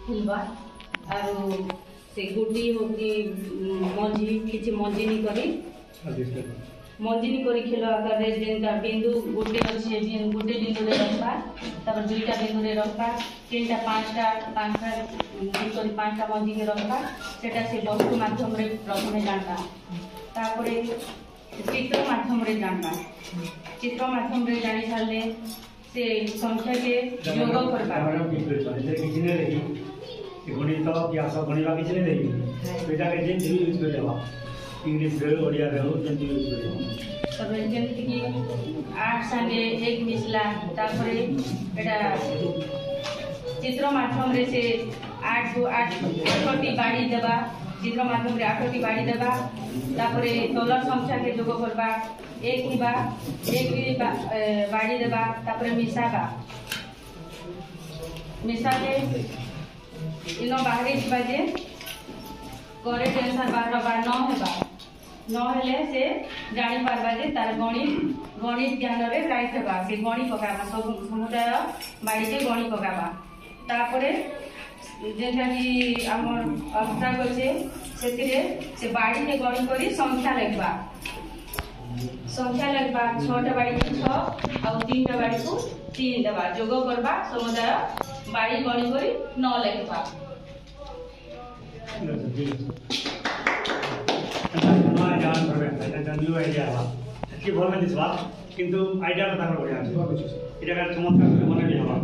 फुलवा आरो से गुटी हो कि मंजी किछि मंजी नि करी मंजी नि करी खेल आकार रे जेनका बिंदु गुटे अछि जेन गुटे बिंदु रे रखबा तब दुईटा बिंदु रे रखबा तीनटा पांचटा करी पांचटा मंजी के रखबा सेटा से वस्तु माध्यम रे प्रथमे जानबा तापरे चित्र माध्यम रे जानबा चित्र माध्यम रे जानि सारले से संख्या के योग करबा गणित इतिहास गणित किसी नहीं बेटा के जेन यूज कर लेबा इंग्लिश रे ओडिया रे जेन यूज कर लेबा तब जेन कि 8 संगे 1 मिसला तापरे एटा चित्र माध्यम रे से 8 को 8 टी बाड़ी देबा चित्र माध्यम रे 8 टी बाड़ी देबा तापरे तोला संख्या के योग करबा एक हिबा एक बाड़ी देबा तापरे मिसाबा मिसाले इनो बाहरी जीवा जे करेक्ट आंसर बाहर बा न हेले से जानि पारबा जे तार गणित ज्ञान रे राइट हेबा से गणि पकाबा सब समुदाय बाड़ी के गणि पकाबा तापरे जेटा कि हमर अवस्था होचे सेतिरे से बाड़ी के गणि करी संख्या लिखबा 6टा बाड़ी को 6 और 3टा बाड़ी को 3 देबा जोग करबा समुदाय बाड़ी गणि करी 9 लिखबा কিন্তু আইডিয়া কথা বলা এটা চমৎকার মনে নেই হওয়া